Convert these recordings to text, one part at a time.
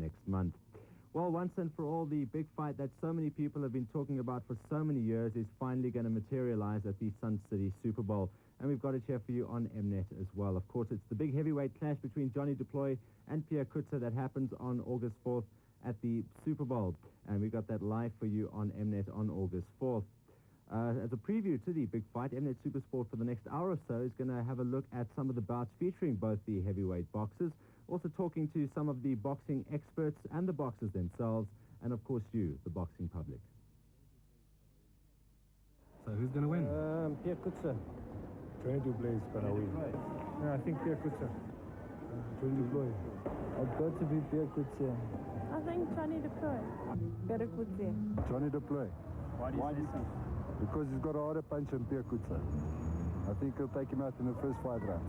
next month. Well, once and for all, the big fight that so many people have been talking about for so many years is finally going to materialize at the Sun City Super Bowl. And we've got it here for you on Mnet as well. Of course, it's the big heavyweight clash between Johnny du Plooy and Pierre Coetzer that happens on August 4th at the Super Bowl. And we got that live for you on Mnet on August 4th. As a preview to the big fight, Mnet Supersport for the next hour or so is going to have a look at some of the bouts featuring both the heavyweight boxers, also talking to some of the boxing experts and the boxers themselves, and of course you, the boxing public. So who's going to win? Pierre Coetzer. Johnny du Plooy is going to win. No, I think Pierre Coetzer. Johnny du Plooy. I've got to be Pierre Coetzer. I think Johnny du Plooy. Pierre Coetzer. Johnny du Plooy. Why do you say? Because he's got a harder punch than Pierre Coetzer. I think he'll take him out in the first 5 rounds.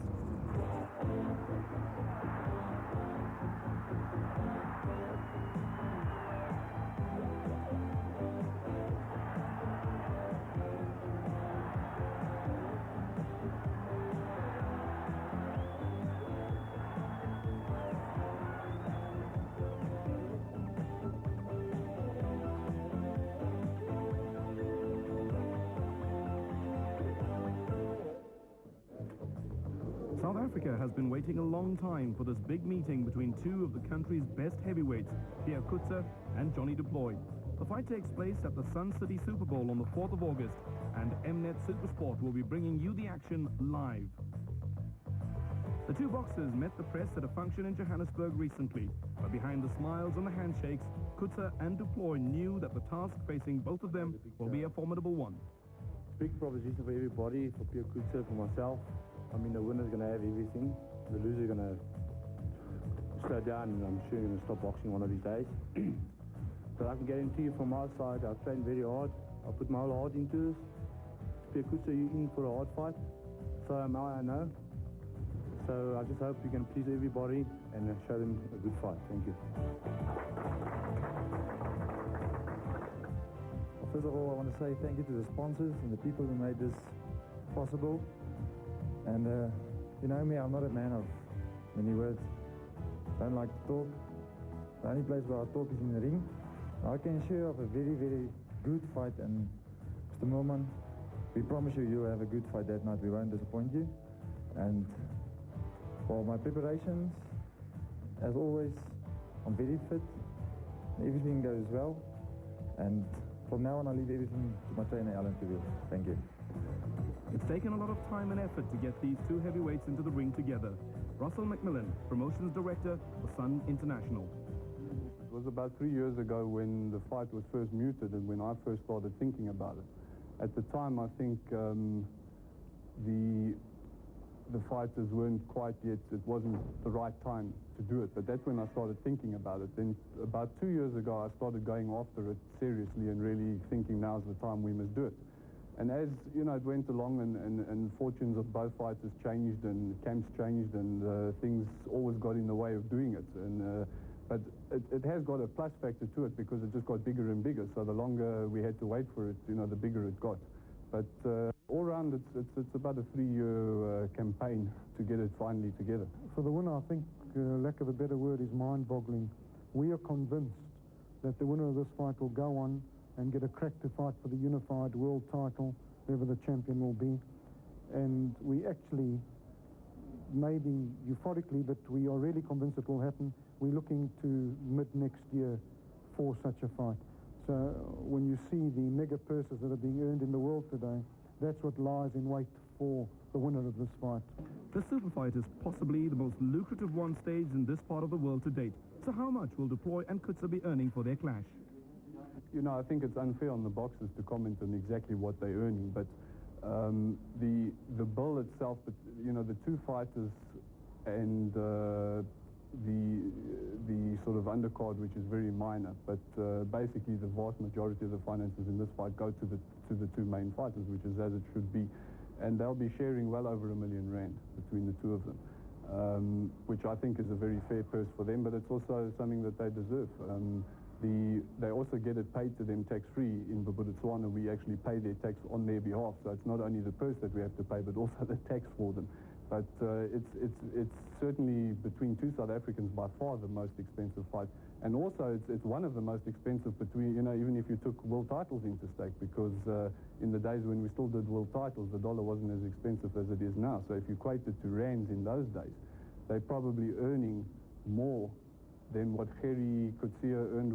South Africa has been waiting a long time for this big meeting between two of the country's best heavyweights, Pierre Coetzer and Johnny du Plooy. The fight takes place at the Sun City Super Bowl on the 4th of August, and Mnet Supersport will be bringing you the action live. The two boxers met the press at a function in Johannesburg recently, but behind the smiles and the handshakes, Coetzer and du Plooy knew that the task facing both of them will be a formidable one. Big proposition for everybody, for Pierre Coetzer, for myself. I mean, the winner's going to have everything. The loser's going to slow down, and I'm sure he's going to stop boxing one of these days. But I can guarantee you from my side, I've trained very hard. I put my whole heart into this. Pierre Coetzer, you're in for a hard fight. So am I know. So I just hope you can please everybody and show them a good fight. Thank you. Well, first of all, I want to say thank you to the sponsors and the people who made this possible. And you know me, I'm not a man of many words. I don't like to talk. The only place where I talk is in the ring. I can assure you of a very, very good fight, and Mr. Millman, we promise you you'll have a good fight that night. We won't disappoint you. And for my preparations, as always, I'm very fit. Everything goes well. And from now on, I leave everything to my trainer, Alan, to do. Thank you. It's taken a lot of time and effort to get these two heavyweights into the ring together. Russell McMillan, Promotions Director for Sun International. It was about 3 years ago when the fight was first muted and when I first started thinking about it. At the time, I think the fighters weren't quite yet, it wasn't the right time to do it, but that's when I started thinking about it. Then about 2 years ago, I started going after it seriously and really thinking now's the time we must do it. And as, you know, it went along and fortunes of both fighters changed and camps changed and things always got in the way of doing it. And but it has got a plus factor to it because it just got bigger and bigger. So the longer we had to wait for it, you know, the bigger it got. But all around, it's about a 3-year campaign to get it finally together. For the winner, I think, lack of a better word, is mind-boggling. We are convinced that the winner of this fight will go on and get a crack to fight for the unified world title, whoever the champion will be. And we actually, maybe euphorically, but we are really convinced it will happen. We're looking to mid-next year for such a fight. So when you see the mega purses that are being earned in the world today, that's what lies in wait for the winner of this fight. The super fight is possibly the most lucrative one staged in this part of the world to date. So how much will du Plooy and Coetzer be earning for their clash? You know, I think it's unfair on the boxers to comment on exactly what they're earning, but the bill itself, but you know, the two fighters and the sort of undercard, which is very minor, but basically the vast majority of the finances in this fight go to the two main fighters, which is as it should be, and they'll be sharing well over R1 million between the two of them, which I think is a very fair purse for them, but it's also something that they deserve. They also get it paid to them tax-free. In Botswana, we actually pay their tax on their behalf, so it's not only the purse that we have to pay, but also the tax for them. But it's certainly between two South Africans by far the most expensive fight. And also it's one of the most expensive between, even if you took world titles into stake, because in the days when we still did world titles, the dollar wasn't as expensive as it is now. So if you equate it to rands in those days, they're probably earning more than what Gerry Coetzer earned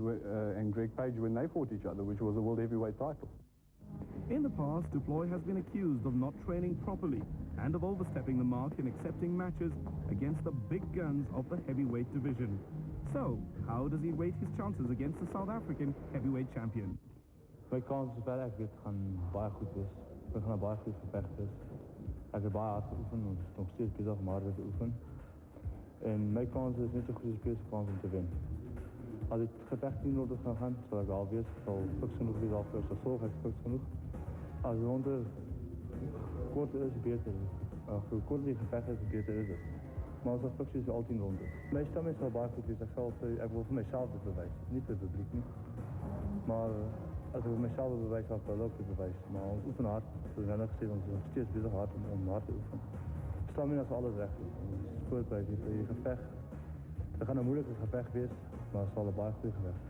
and Greg Page when they fought each other, which was a world heavyweight title. In the past, Plooy has been accused of not training properly and of overstepping the mark in accepting matches against the big guns of the heavyweight division. So, how does he rate his chances against the South African heavyweight champion? My kansen is wel ek weet gaan baie goed wees. Ek gaan 'n baie goed geveg wees. Ek het baie hard geoefen en nog steeds besig om hard te oefen. En my kans is net so goed as Pierre se kans om te wen. Als ik gevecht niet nodig ga gaan, zal ik al wees, zal fiks genoeg wees al first, zal ik fiks genoeg. Als de ronde korter is, beter is. Hoe korter die gevecht is, beter is het. Maar als dat fiks is, al 10 ronden. Mijn stem is wel baie goed wees, ik wil voor mijzelf het bewijs, niet voor het publiek niet. Maar als ik voor mijzelf het bewijs had, wel ook het bewijs. Maar ons oefenen hard, zoals ik net gezegd, ons is steeds bezig hard om hard te oefenen. Stamina is alles recht. Voorbereid, je gevecht. Het gaat een moeilijke gevecht wees, maar het zal een baie goede gevecht.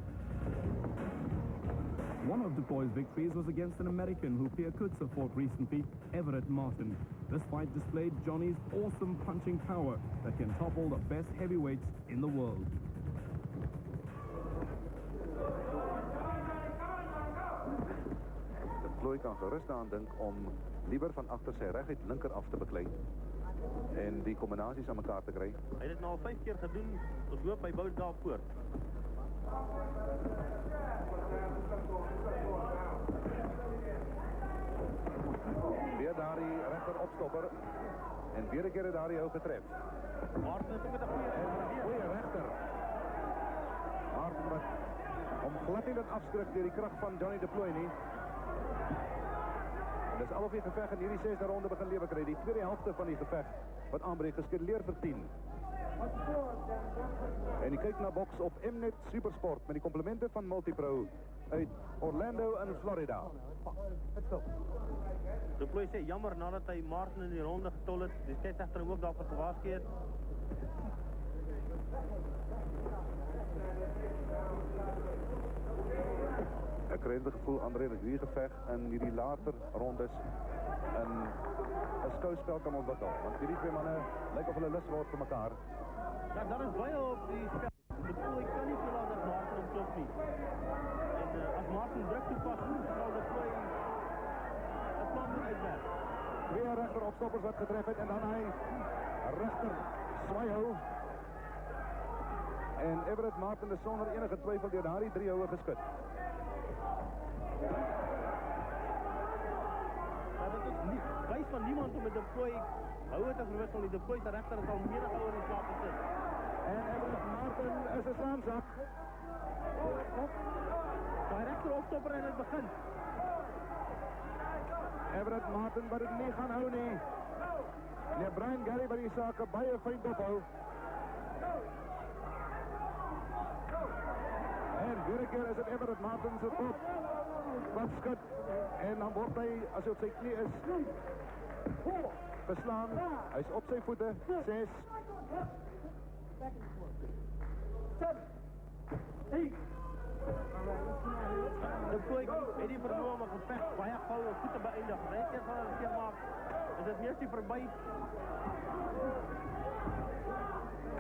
One of Plooy's victories was against an American who Pierre Coetzer fought recently, Everett Martin. This fight displayed Johnny's awesome punching power that can topple the best heavyweights in the world. Plooy kan gerust aandenken om liever van achter zijn recht linker af te bekleden. En die combinaties aan elkaar te krijgen. Hij heeft het nou al 5 keer gedaan, dus hoop hij bouwt daar voort. Weer daar die rechter opstopper. En weer een keer daar die ook getreft. Martin is ook met een goede rechter. Martin wat om glad in het afschrift door die kracht van Johnny Plooy niet. Dus alle vier gevechten in die 6e ronde beginnen leven krijgen. Die tweede helft van die gevecht wat aanbreekt geskeduleerd voor 10. En die kijkt naar box op Mnet Supersport met die complimenten van Multipro uit Orlando en Florida. De Plooy zei jammer nadat hij Martin in die ronde getol het. Dus kijk achter hem ook daarvoor gewaarschuwd. Ik kreeg het gevoel André dat die gevecht en die later rondes een schouwspel kan ontwikkelen. Want die twee mannen lijken of hulle lus wordt voor elkaar. Ja, dat is baie op die spel. De Plooy kan niet toelaten dat Martin hem klopt niet. En als Martin druk toepast, zal de Plooy het plan moet uitwerken. Twee rechter opstoppers wat getreffend en dan hij rechter Zwaaiho. En Everett Martin is zonder enige twijfel door daar die 3 hoge geschud. Ja, dat is niet wijs van niemand om met de Plooy houden te verwisselen. De Plooy de rechter is al meer houden in slaap te zitten. En Everett Martin is een slaanzak. Hij rechter opstopper en het begint. Everett Martin wat het niet gaan houden. Meneer Brian Gary bij die zaken baie fijn dophou. En weer een keer is het Everett Martin zijn kop. Wat schud. En dan wordt hij, als hij op zijn knie is, geslaan. Hij is op zijn voeten. 6. De Plooy heeft die vermoeden om een gevecht baie gauw en goed te beëindigen. Hij heeft van een keer maakt. Is het meestal voorbij.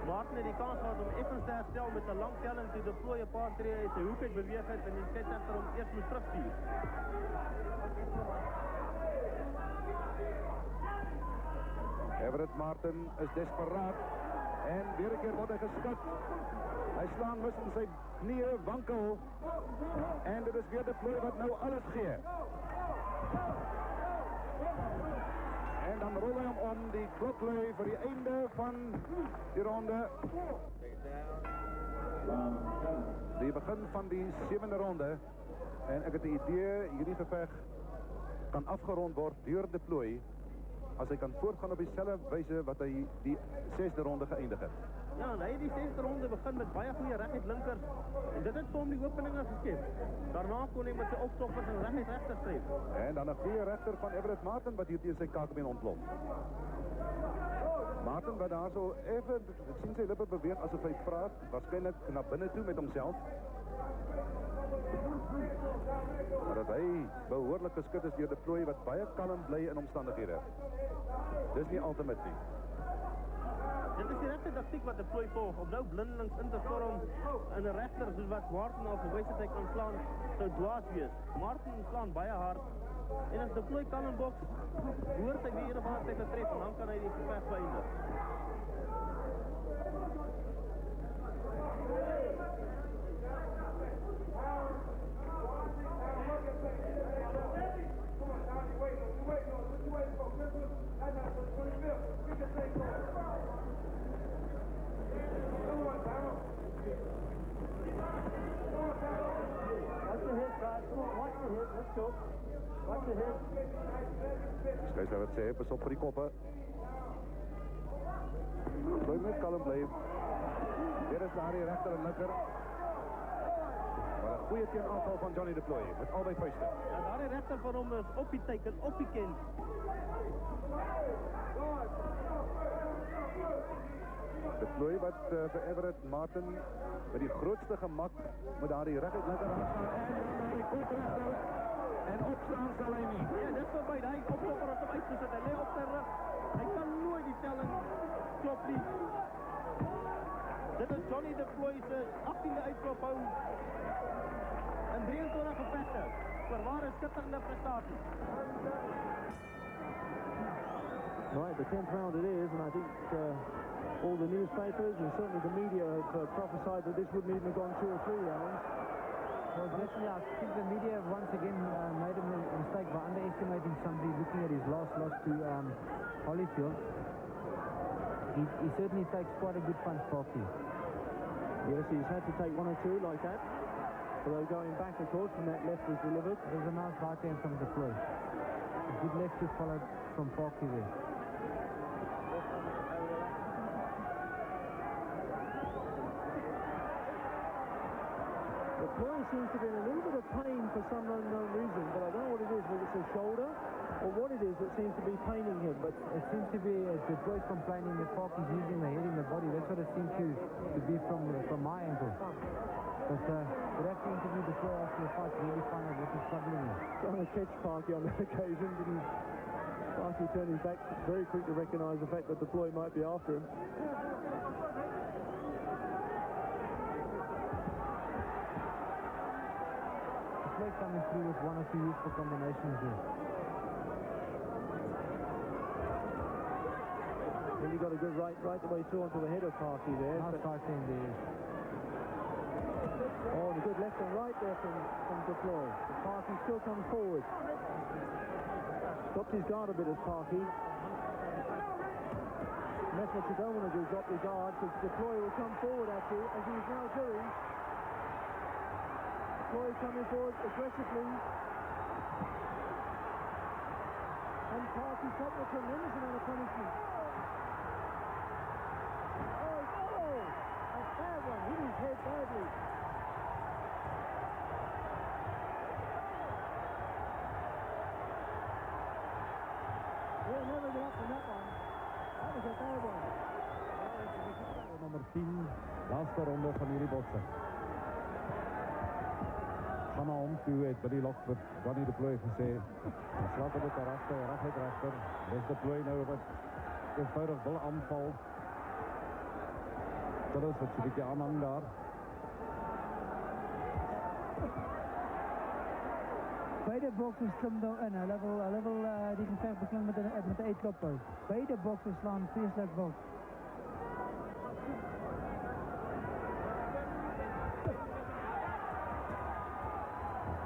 Martin heeft die kans gehad om even te herstellen met de lang telling die de Plooy een paar treden uit zijn hoek uit beweegt en die scheidsrechter om eerst moet terugsturen. Everett Martin is desperaat. En weer een keer wordt hij geschud. Hij slaat tussen zijn knieën, wankel. En dit is weer de Plooy wat nou alles geeft. En dan rollen we hem om die kloklui voor die einde van die ronde. Die begin van die 7e ronde. En ik heb het idee, jullie gevecht kan afgerond worden door de Plooy. Als hij kan voortgaan op dezelfde wijze wat hij die 6e ronde geëindigd heeft. Ja, en hij die 6e ronde begint met baie goede recht linkers. En dit heeft voor hem die openingen gegeven. Daarna kon hij met zijn opstoppers en rechter streven. En dan een goede rechter van Everett Martin wat hier tegen zijn kaakbeen ontploft. Martin wat daar so even, ek sien sy lippe beweeg asof hy praat, waarskynlik na binne toe met homself. Maar dat hy behoorlik geskit is deur die Plooy wat baie kalm bly in omstandighede. Dis nie ultimate nie. Dit is die regte taktiek wat die Plooy volg, om nou blindelings in te vorm in 'n regter soos wat Martin al gewys het hy kan slaan, sou dwaas wees. Martin slaan baie hard en as die Plooy kalm boks, hoort hy weer een tyd te tref en dan kan hy die geveg beëindig. Skys nou wat sê, pas op vir die koppe. Plooy net kalm bly. Hier is daar die regter en linker. Maar 'n goeie teenaanval van Johnny de Plooy met albei vuiste. Ja, daar die regter van hom is op die teiken, op die ken. De Plooy wat vir Everett Martin met die grootste gemak met daar die reg uit linker aanstaan en die kop regstel. En opstaan sal hy nie. Ja, dit is verby, hy opklopper as hom uitgesit, hy lê op sy rug. Hy kan nooit die telling klop nie. Dit is Johnny de Plooy se 18de uitklop hou in 23 gevegte. Verware skitterende prestatie. Right, the 10th round it is, and I think all the newspapers and certainly the media have prophesied that this wouldn't even have gone 2 or 3 rounds. Well, definitely, I think the media once again made a mistake by underestimating somebody looking at his last loss to Holyfield. He certainly takes quite a good punch, Parky. Yes, he's had to take 1 or 2 like that. Although going back, of course, when that left was delivered. There's a nice right hand from the Plooy. A good left to follow from Parky there. Plooy seems to be in a little bit of pain for some unknown reason, but I don't know what it is, whether it's a shoulder or what it is that seems to be paining him. But it seems to be the Plooy complaining that Parky's using the head in the body. That's what it seems to be from my angle. But we'd have to interview the Plooy after the fight to really find out what is troubling him. Trying to catch Parky on that occasion, didn't Parky turned his back, very quick to recognise the fact that the Plooy might be after him. Coming through with 1 or 2 useful combinations there. And he got a good right the way through onto the head of Parky there. Nice right hand there. Oh, and a good left and right there from de Plooy. Parky still comes forward. Drops his guard a bit as Parky. And that's what you don't want to do, drop your guard, because de Plooy will come forward at you, as he's now doing. Plooy coming forward aggressively. And Parky taking a tremendous amount of punishment. Oh, a bad one, hit his head badly. We'll never get up from that one. That was a bad one. Nummer 10, laaste ronde van hierdie boksing. Gaan na hom toe, het by die lok vir Johnny de Plooy gesê. Hy slaap op die karakter, reguit rechter. Dis de Plooy nou wat eenvoudig wil aanval. Dit is wat so 'n bietjie aanhang daar. Beide boksers klim nou in. Hulle wil die geveg begin met 'n uitklopper. Beide boksers slaan vreeslik wild.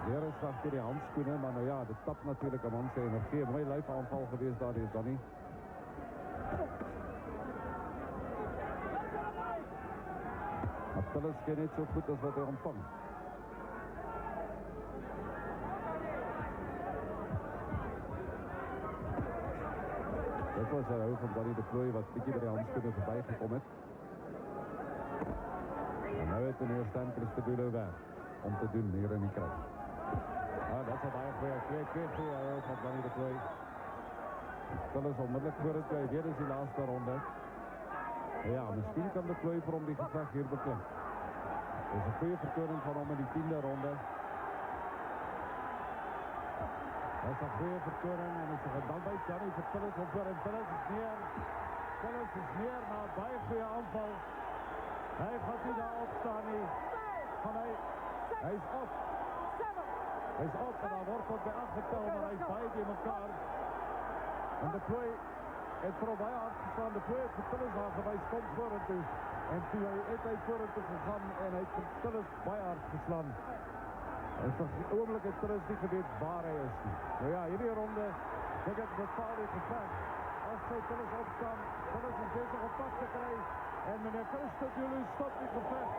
Weer is achter die handskoene, maar nou ja, dit tap natuurlijk een man sy energie. Mooi lyfaanval geweest daar is Johnny. Maar Tillis ken net so goed as wat hy ontvang. Dit was hy hou van Johnny de Plooy wat bietjie by die handskoene voorbij gekom het. En nou het meneer Stankers te doen weg om te doen hier in die kruis. Dat is een baie goeie Johnny de Plooy. Tillis onmiddellik voor het jy weer is die laaste ronde. Ja, misschien kan de Plooy voor om die gevecht hier beklimmen. Dat is een goede vertoning van hem in die 10e ronde. Dat is een goede vertoning en is er dan bij Johnny voor Phillips op en Phillips is neer. Phillips is neer na een baie goede aanval. Hij gaat niet daar opstaan nie. Hij is op. Hij is op en dan wordt hij bij afgetel, maar hij is baie die elkaar. En de Plooy het voor hem baie hard gestaan. De Plooy heeft voor Phillips aangewijs, komt voor hem toe. En toen hij voor hem toe gegaan en hij heeft voor Phillips baie hard geslaan. En toch oomlik het Phillips niet gebeurd waar hij is. Nou ja, hierdie ronde, ik heb bepaald die gevecht. Als zij Phillips opstaan, Phillips is bezig op pad te krijgen. En meneer Christodoulou stopt die gevecht.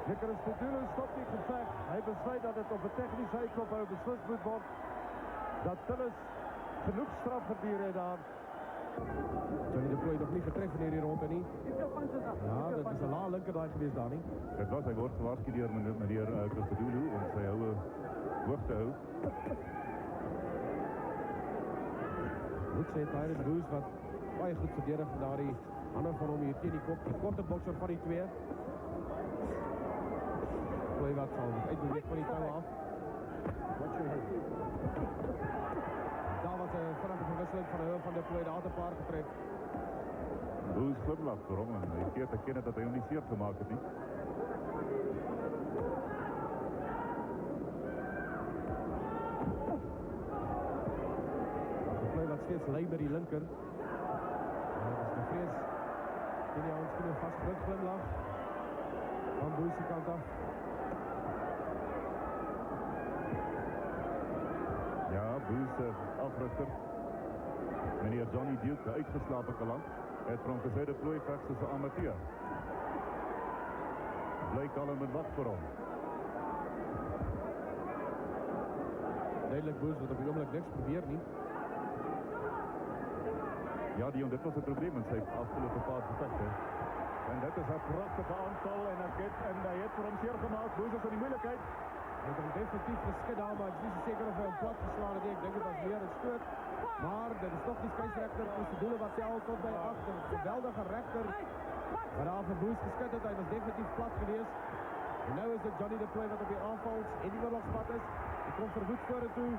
Meneer Christodoulou stopt die gevecht. Hij besluit dat het op een technische uitkop beslist moet worden. Dat Phillips genoeg straf verdient daar. Johnny de Plooy nog niet getroffen in die ronde, niet? Ja, dat is een laag linkerdaai geweest daar, niet? Het was, hij wordt gewaarschuwd door meneer Christodoulou om zijn oude hoog te houden. Moet zijn Tyron Boes wat baie goed verdedigd daar die ander van hom hier teen die kop. Die korte bokser van die twee. Plooy wat zal uitbeweeg van die touw af. Daar was een vinnige verwisseling van de Plooy de autopaard getreft. Boes glimlacht voor hem en hij keert te kennen dat hij hem niet zeer gemaakt heeft. Niet? De Plooy wat steeds lui met die linker. Dat is de vrees. In die handschoenen vastgedrukt glimlach. Van Boes die kant af. Ja, Boes africhter. Meneer Johnny Duke, de uitgeslapen kalant. Het Frankse de Plooy vecht tussen amateur. Bleek al een wacht voor hem. Duidelijk Boes, wat op het ogenblik niks probeert niet. Ja, dit was het probleem in zijn afgelopen paar gevechten. En dit is een prachtige aanval en hij heeft voor hem zeer gemaakt. Boes is in die moeilijkheid. Hij heeft hem definitief geschud aan, maar ik is niet zo zeker of hij hem plat geslagen heeft. Ik denk dat het meer een stoot. Maar dat is toch die scheidsrechter. Dus de doelen wat zelf tot bij achter. Een geweldige rechter. Waarna van Boes geschud heeft. Hij was definitief plat geweest. En nu is het Johnny de Plooy wat op die aanval in die oorlogspad is. Hij komt verwoed voor het toe.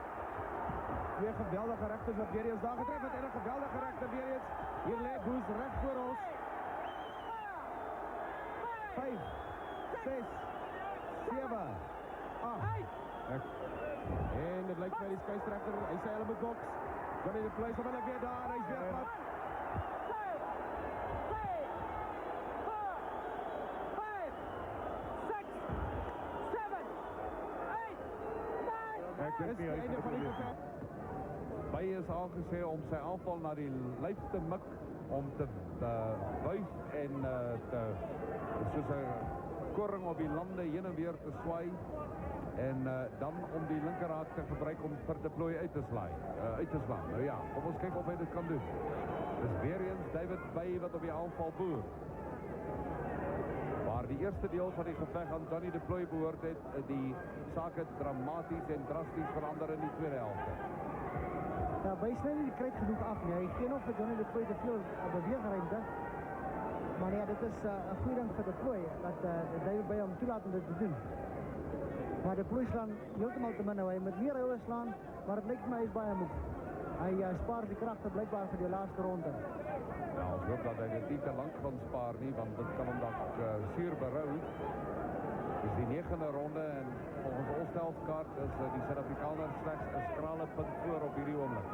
Twee geweldige rechters wat weer eens daar getroffen en een geweldige rechter weer eens. Hier leidt Boes recht voor ons. 5, 6, 7, 8. En het lijkt bij die scheidsrechter. Hij zei helemaal box. Johnny de Plooy is weer daar. Hij is weer plat. Dat is het einde van die gevecht. Bij is aangesê om zijn aanval naar die lijf te mik, om te buis en soos een korring op die landen heen en weer te zwaai. En dan om die linkerhaak te gebruiken om voor de Plooy uit te slaan. Nou ja, kom ons kijken of hij dit kan doen. Dus weer eens David Bay wat op die aanval boert. Maar die eerste deel van die gevecht aan Johnny de Plooy behoort het, die zaken dramatisch en drastisch veranderen in die tweede helft. Ja, bij Snijden die krijgt genoeg af. Nee. Ik ken of de Johnny de Plooy te veel beweegruimte. Maar ja, dit is een goede dank voor de Plooy. Dat David bij hem toelaten om dit te doen. Maar de Plooy slaan helemaal te min. Hij moet meer houden slaan, maar het lijkt mij is bij hem ook. Hij spaart de krachten blijkbaar voor die laatste ronde. Nou, ik hoop dat hij het niet te lang kan sparen, niet, want dat kan hem dat zeer berouwen. Dus die 9e ronde en volgens ons helftkaart is die Zuid-Afrikaner slechts een schrale punt voor op hierdie oomlik.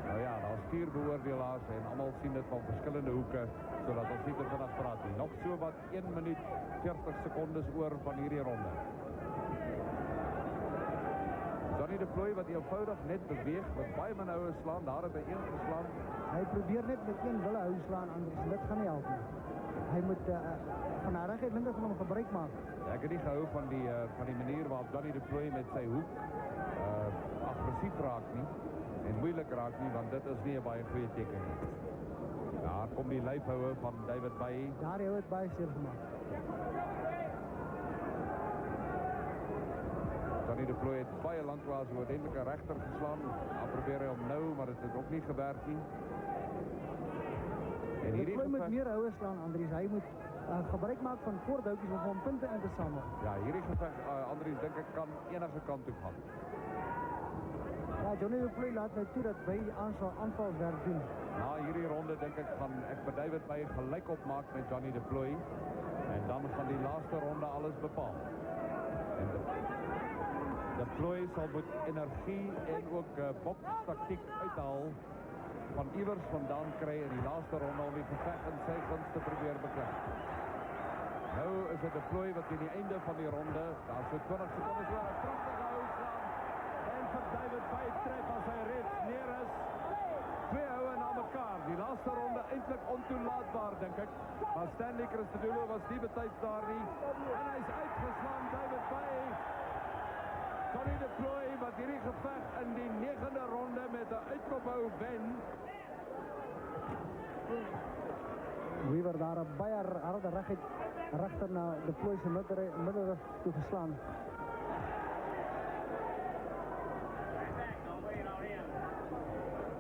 Nou ja, dat is 4 beoordelaars en allemaal zien het van verschillende hoeken, zodat ons niet te vanaf praat. Nog zo wat 1 minuut 40 secondes oor van hierdie ronde. Johnny de Plooy wat eenvoudig net beweegt, met baie min ouwe slaan, daar het hy ingeslaan. Hij probeert net met 1 willen huis slaan, anders dat gaat niet helpen. Hij moet van haar recht linker van hem gebruik maken. Ja, ik heb niet gehouden van die manier waarop Johnny de Plooy met zijn hoek agressief raakt niet. En moeilijk raakt niet, want dit is weer bij een goede teken. Ja, daar komt die lijfhouwer van David Bay. Daar heeft het bij stil gemaakt. Johnny de Plooy heeft baie lang was uiteindelijk een rechter geslaan. Hij probeert hem nou, maar het is ook niet gewerkt nie. En hierdie Plooy moet geveg... meer houers slaan, Andries. Hy moet gebruik maak van voorthoutjies om gewoon punte in te samel. Ja, hierdie geveg, Andries, denk ek kan enige kant toe gaan. Ja, Johnny de Plooy laat nou toe dat hy aanvalswerk doen. Na hierdie ronde denk ek gaan ek vir David Bay gelyk opmaak met Johnny de Plooy. En dan gaan die laaste ronde alles bepaal. En de Plooy sal moet energie en ook bokstaktiek uithaal van iewers vandaan kry in die laaste ronde om die geveg in sy guns te probeer beklim. Nou is dit de Plooy wat in die einde van die ronde, daar so 20 sekondes voor 'n pragtige hou slaan. En vir David Bay tref as hy reeds neer is. Twee houe na mekaar. Die laaste ronde eintlik ontoelaatbaar, dink ek. Maar Stanley Christodoulou was nie betyds daar nie. En hy's uitgeslaan, David Bay. Johnny de Plooy wat hierdie geveg in die 9de ronde met 'n uitkophou wen. Weaver daar 'n baie harde regter na de Plooy se middelrug toe geslaan.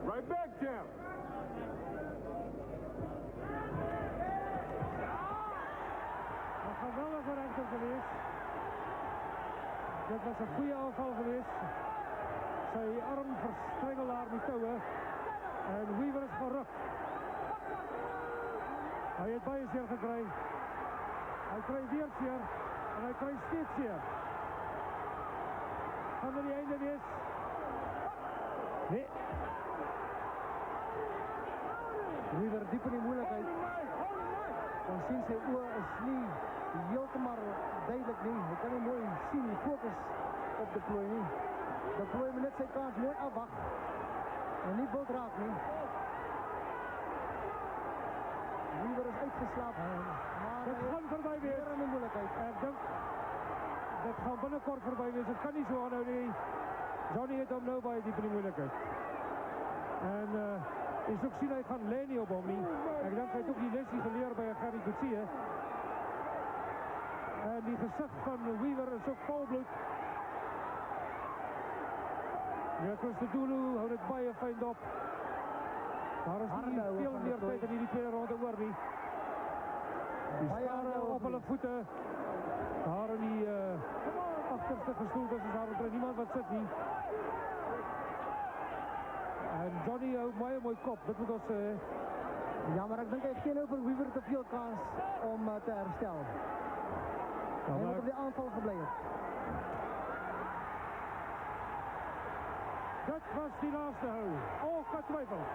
Right back, champ. Een geweldige rechter geweest. Dit was een goede aanval geweest. Sy arm verstrengel daar die touwen. En Weaver is gerukt. Hij heeft baie seer gekry. Hij krijgt weer seer. En hij krijgt steeds seer. Gaan er die einde wees? Nee. Weaver diep in die moeilijkheid. Dan sien sy oor is nie heeltemal duidelik nie. Hy kan nie mooi sien die fokus op de Plooy nie. De Plooy moet net sy kans mooi afwag. En nie wild raak nie. Weaver is uitgeslaap. Maar dit gaan voorbij wees. Weer in die moeilijkheid. Ek dink dit gaan binnenkort voorbij wees. Het kan nie so aanhou nie. Johnny het hom nou baie diep in die moeilijkheid. En is ook sien hy gaan lê nie op hom nie. Ek dink hy het ook die lesie geleer by 'n Gary Coetzer. En die gesig van Weaver is ook vol bloed. Ja, Christodoulou hou dit baie fyn dop. Daar is nie veel meer tyd in hierdie tweede ronde oor nie. Die stare op hulle voete. Daar in die agterste gestoel is daar niemand wat sit nie. En Johnny hou baie mooi kop, dit moet ons sê. Ja, maar ek dink hy gee nou vir Weaver te veel kans om te herstel. Ja, hy moet op die aanval gebly het. Dit was die laaste hou. Ongetwyfeld.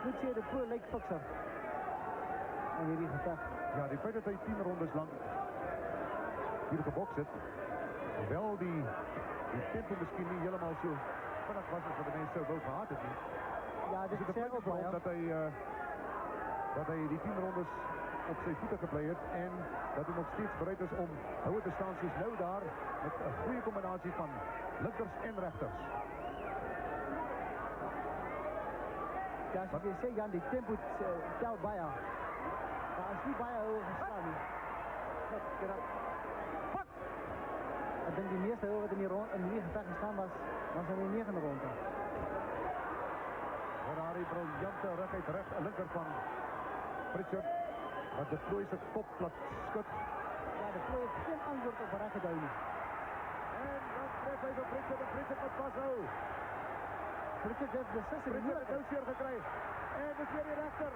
Moet jy de Plooy lyk fikser in hierdie geveg. Ja, die feit dat hy 10 rondes lang hier gebokst het, wel die tempo miskien nie helemaal so vinnig was as wat die mense sou wou gehad het nie. Ja, dit is het ook waarom dat hy die 10 rondes op sy voete gebly het en dat hy nog steeds bereid is om houe te staan soos nou daar met 'n goeie kombinasie van linkers en regters. Ja, as jy sê, Jan, die tempo tel baie. Maar as nie baie hoog geslaan nie. Ek dink die meeste hoog wat in die geveg gestaan was in die 9de ronde. Daar die briljante rug uit linker van Richard, wat de Plooy se kop plat skud. Ja, de Plooy heeft geen antwoord op reg gedaan nie. En dan tref hy vir Richard en Richard moet vashou. Richard heeft beslissing het nou seer gekry. En dis weer die regter.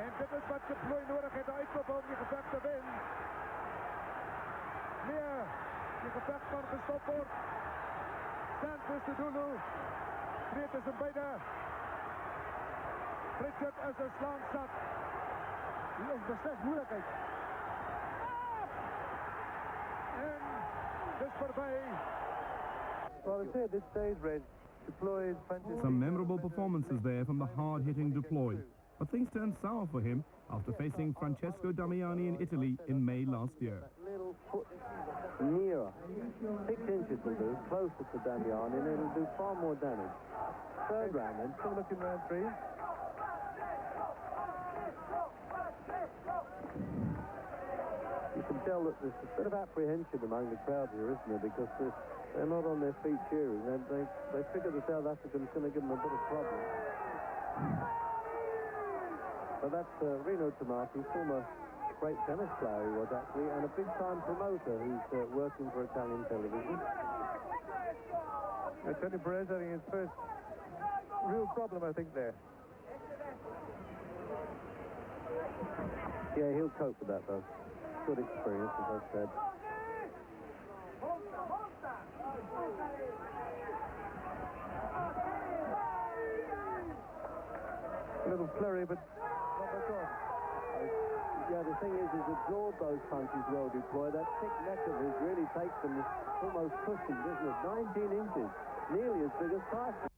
En dit is wat de Plooy nodig het, 'n uitkop om die geveg te wen. Nee, die geveg kan gestop word. Stan Christodoulou treed tussen beide. Richard is 'n slaanzak. Die is beslis moeilikheid. En dis verby. Well, I say at this stage, Red, de Plooy is fantastic. Some memorable performances there from the hard-hitting de Plooy. But things turned sour for him after facing Francesco Damiani in Italy in May last year. Little foot nearer. 6 inches will do, closer to Damiani, and it'll do far more damage. Third round then, still looking round 3. tell that there's a bit of apprehension among the crowd here, isn't there? Because they're not on their feet cheering. They figure the South African's going to give them a bit of problem. But that's Rino Tamaki, former great tennis player he was actually, and a big-time promoter who's working for Italian television. Tony Perez having his first real problem, I think, there. Yeah, he'll cope with that, though. Good experience, as I've said. A little flurry, but not much on. Yeah, the thing is absorb those punches well, du Plooy. That thick neck of his really takes them almost pushing, doesn't it? 19 inches, nearly as big as Tyson.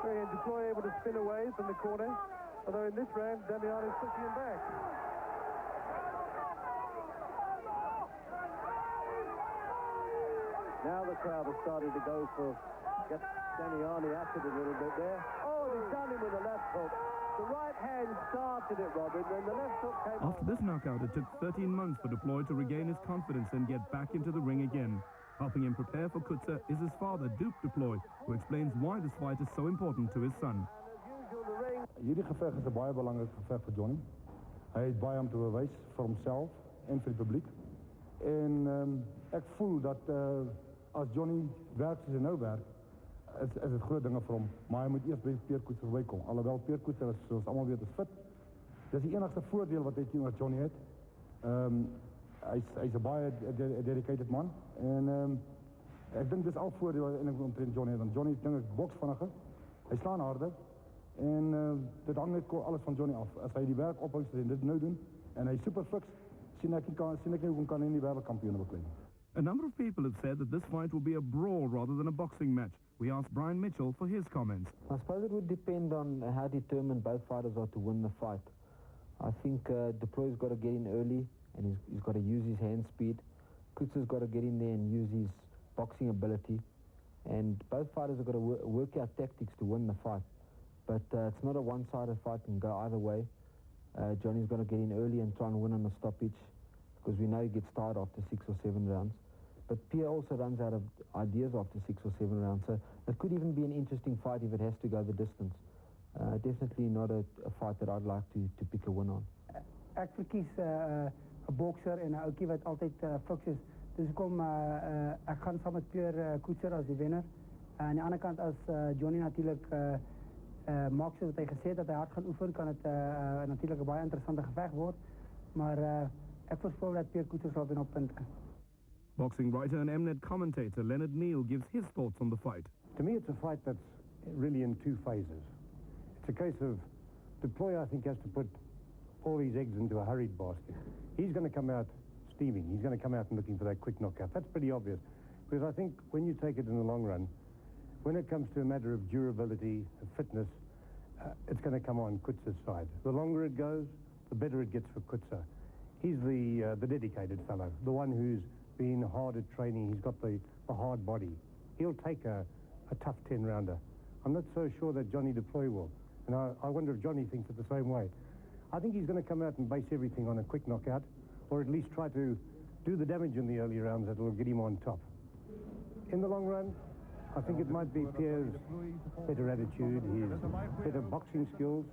And du Plooy able to spin away from the corner, although in this round, Damiani's pushing him back. Now the crowd has started to go for get Damiani at it a little bit there. Oh, he's done him with a left hook. The right hand started it, Robin, then the left hook came After this knockout, it took 13 months for du Plooy to regain his confidence and get back into the ring again. Helping him prepare for Coetzer is his father, Duke du Plooy, who explains why this fight is so important to his son. Hierdie geveg is 'n baie belangrike geveg vir Johnny. Hy het baie om te bewys vir homself en vir die publiek. En ek voel dat as Johnny werk soos hy nou werk, is dit groot dinge vir hom. Maar hy moet eers by Pierre Coetzer verbykom. Alhoewel Pierre Coetzer is, soos almal weet, is fit. Dis die enigste voordeel wat hy teenoor Johnny het. Hy's 'n baie dedicated man. En ek dink dis al voordeel en omtrent Johnny. Want Johnny dink ek boks vinniger. Hy slaan harder. En dit hang net alles van Johnny af. As hy die werk ophou en dit nou doen en hy super fiks, sien ek nie hoe kan hy die wêreldkampioen beklim. A number of people have said that this fight will be a brawl rather than a boxing match. We asked Brian Mitchell for his comments. I suppose it would depend on how determined both fighters are to win the fight. I think du Plooy's got to get in early, and he's got to use his hand speed. Coetzer's got to get in there and use his boxing ability. And both fighters have got to work out tactics to win the fight. But it's not a one-sided fight and go either way. Johnny's got to get in early and try and win on the stoppage, because we know he gets tired after 6 or 7 rounds. But Pierre also runs out of ideas after 6 or 7 rounds, so it could even be an interesting fight if it has to go the distance. Definitely not a fight that I'd like to pick a win on. Ek verkies 'n bokser en 'n ouetjie wat altyd fiks is. Dus kom ek gaan saam met Pierre Coetzer as die wenner. Aan die ander kant as Johnny natuurlik maak soos wat hy gesê het dat hy hard gaan oefen, kan dit natuurlik 'n baie interessante geveg word. Maar ek voorspel dat Pierre Coetzer sal wen op punte. Boxing writer and Mnet commentator Leonard Neal gives his thoughts on the fight. To me, it's a fight that's really in 2 phases. It's a case of du Plooy, I think, has to put all his eggs into a hurried basket. He's going to come out steaming. He's going to come out and looking for that quick knockout. That's pretty obvious. Because I think when you take it in the long run, when it comes to a matter of durability, of fitness, it's going to come on Coetzer's side. The longer it goes, the better it gets for Coetzer. He's the dedicated fellow, the one who's been hard at training. He's got the hard body. He'll take a tough 10-rounder. I'm not so sure that Johnny du Plooy will. And I wonder if Johnny thinks it the same way. I think he's going to come out and base everything on a quick knockout, or at least try to do the damage in the early rounds that will get him on top. In the long run, I think it might be Pierre's better attitude, his better boxing skills,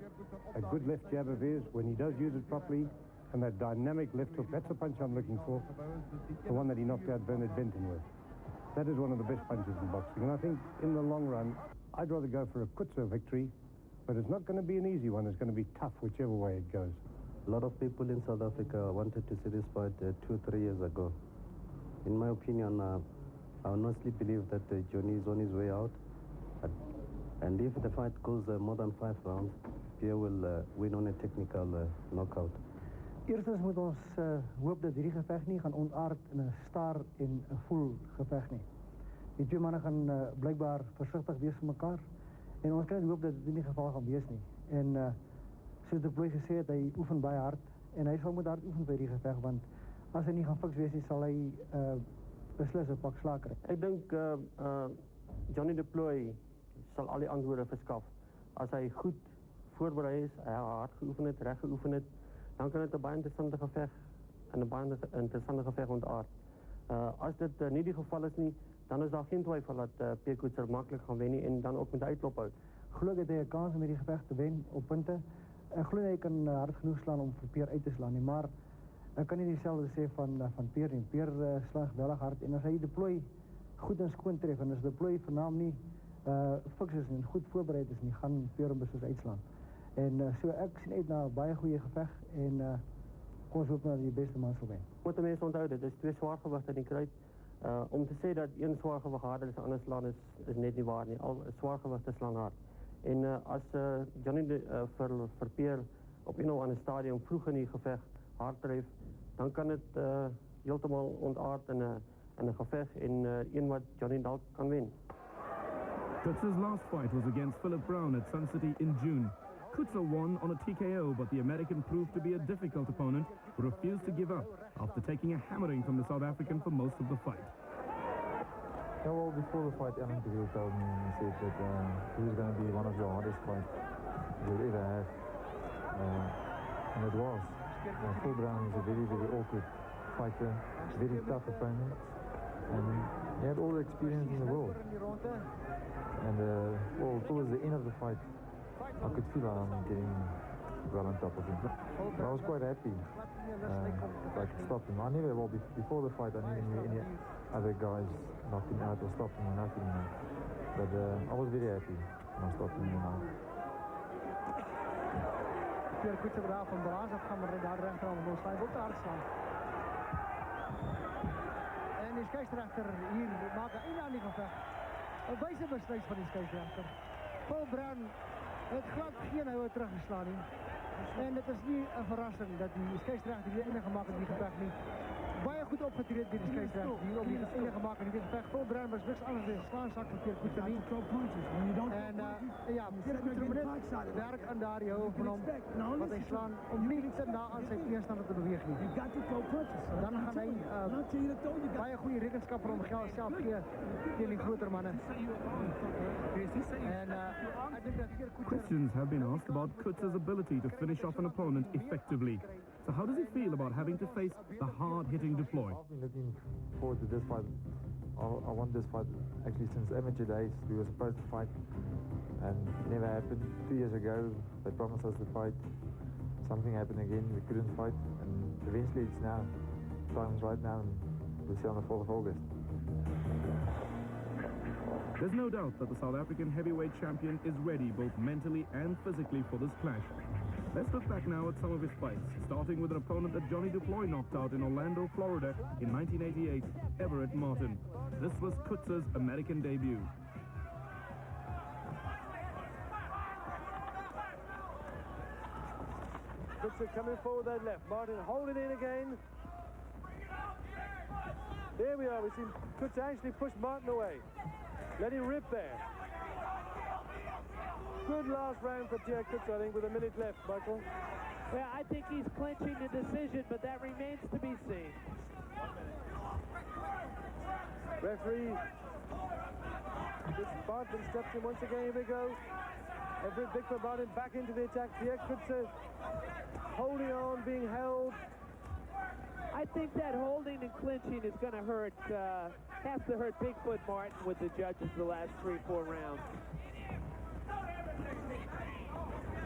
a good left jab of his when he does use it properly, and that dynamic left hook. That's the punch I'm looking for, the one that he knocked out Bernard Benton with. That is one of the best punches in boxing, and I think in the long run, I'd rather go for a Coetzer victory, but it's not going to be an easy one. It's going to be tough whichever way it goes. A lot of people in South Africa wanted to see this fight 2 or 3 years ago. In my opinion, I honestly believe that Johnny is on his way out. And if the fight goes more than 5 rounds, Pierre will win on a technical knockout. Eerstens moet ons hoop dat hierdie geveg nie gaan ontaard in 'n staar en 'n voel geveg nie. Die twee manne gaan blykbaar versigtig wees vir mekaar en ons kan hoop dat dit nie die geval gaan wees nie. En soos du Plooy gesê het, hy oefen baie hard en hy sal moet hard oefen by hierdie geveg, want as hy nie gaan fiks wees nie, sal hy beslis 'n pak slaag kry. Ek dink Johnny du Plooy sal al die antwoorde verskaf. As hy goed voorberei is, hy hard geoefen het, reg geoefen het, dan kan dit 'n baie interessante geveg en 'n baie interessante geveg ontaard. As dit nie die geval is nie, dan is daar geen twyfel dat Pierre Coetzer maklik gaan wen nie en dan ook met 'n uitklop hou. Glo dat hy 'n kans het met die geveg te wen op punte. Ek glo hy kan hard genoeg slaan om vir Pierre uit te slaan nie, maar ek kan nie dieselfde sê van Pierre nie. Pierre slaan geweldig hard en as hy die Plooy goed en skoon tref en as die Plooy vernaam nie fiks is en goed voorbereid is nie, gaan Pierre hom beslis uitslaan. En so ek sien uit na 'n baie goeie geveg en kom ons hoop dat die beste man sal wen. Moet mense onthou, dit is twee swaargewigte in die kruit. Om te sê dat een swaargewig harder is ander slaan is net nie waar nie. Al swaargewigte slaan hard. En as Johnny vir Pierre op een of ander stadium vroeg in die geveg hard tref, dan kan dit heeltemal ontaard in 'n geveg en een wat Johnny dalk kan wen. Coetzer's last fight was against Philip Brown at Sun City in June. Coetzer won on a TKO, but the American proved to be a difficult opponent who refused to give up after taking a hammering from the South African for most of the fight. Yeah, well, before the fight, Alan Deville told me and said that this is going to be one of your hardest fights you'll ever have. And it was. Phil Brown is a very, very awkward fighter, very tough opponent, and he had all the experience in the world. And well, towards the end of the fight, I could feel I'm getting well on top of him. But I was quite happy I could stop him. I never, well, before the fight, I never knew any other guys knocked him out or stopped him or nothing. But I was very happy when I stopped him. Pierre Coetzer daar van balans af gaan, maar daar rechterhand wil slaan, ook te hard slaan. En die scheidsrechter hier maakt een einde aan die gevecht. Een wijze besluit van die scheidsrechter. Phil Brown het glad geen houwe teruggeslaan nie. En het is nie 'n verrassing dat die scheidsrechter hier einde gemaakt het in die gevecht nie. Baie goed opgetreden door de scheidsrechter hier op die einde gemaakt in die gevecht. Phil Brown was niks anders dan slaanzak van Pierre Coetzer nie. En ja, Pierre Coetzer moet net werk aan daar die hou van hom wat hy slaan om nie te na aan sy tegenstander te beweeg nie. Dan gaan hy baie goeie rekenskap vir hom self gee tegen die groter manne. En ek dink dat Pierre Coetzer... Questions have been asked about Coetzer's ability to finish off an opponent effectively. So how does he feel about having to face the hard-hitting Plooy? I've been looking forward to this fight. I want this fight actually since amateur days. We were supposed to fight and it never happened. 2 years ago they promised us to fight. Something happened again, we couldn't fight, and eventually it's now. Time's right now and we'll see on the 4th of August. There's no doubt that the South African heavyweight champion is ready both mentally and physically for this clash. Let's look back now at some of his fights, starting with an opponent that Johnny Plooy knocked out in Orlando, Florida in 1988, Everett Martin. This was Coetzer's American debut. Coetzer coming forward that left. Martin holding in again. There we are. We've seen Coetzer actually push Martin away. Let him rip there. Good last round for Pierre Coetzer, I think, with a minute left, Michael. Well, I think he's clinching the decision, but that remains to be seen. Referee, Barton steps in once again. Here we go. Everett Bigfoot Martin back into the attack. Pierre Coetzer holding on, being held. I think that holding and clinching is going to hurt, has to hurt Bigfoot Martin with the judges the last 3-4 rounds.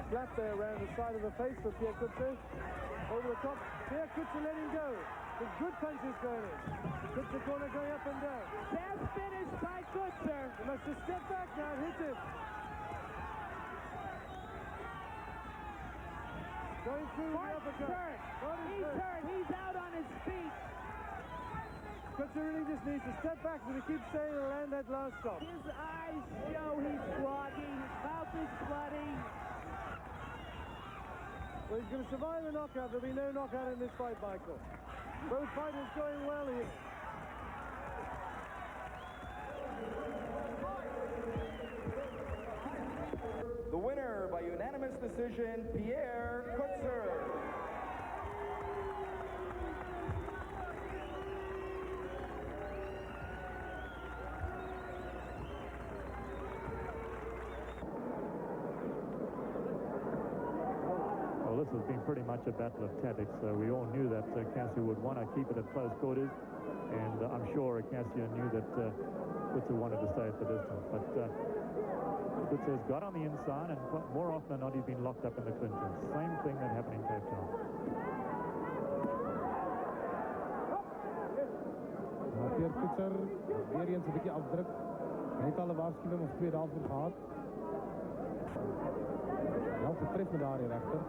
Slap there around the side of the face for Pierre Coetzer. Over the top. Pierre Coetzer letting go. With good punches going in. Coetzer corner going up and down. That's finished by Coetzer. He must just step back now and hit him. Going through the uppercut. He's hurt. He's out on his feet. Coetzer really just needs to step back, but he keeps saying he'll land that last shot. His eyes show he's groggy. His mouth is bloody. Well, he's going to survive a knockout. There'll be no knockout in this fight, Michael. Both fighters going well here. The winner by unanimous decision, Pierre Coetzer. Well, this has been pretty much a battle of tactics. We all knew that Coetzer would want to keep it at close quarters, and I'm sure Coetzer knew that Coetzer wanted to stay at the distance. But Coetzer's got on the inside, and more often than not, he's been locked up in the clinches. Same thing that happened in Cape Town. Pierre Coetzer, weer eens een beetje afdruk. Hij heeft al een waarschuwing of 2 daarvoor gehad. Wel getreft met daar hier rechter.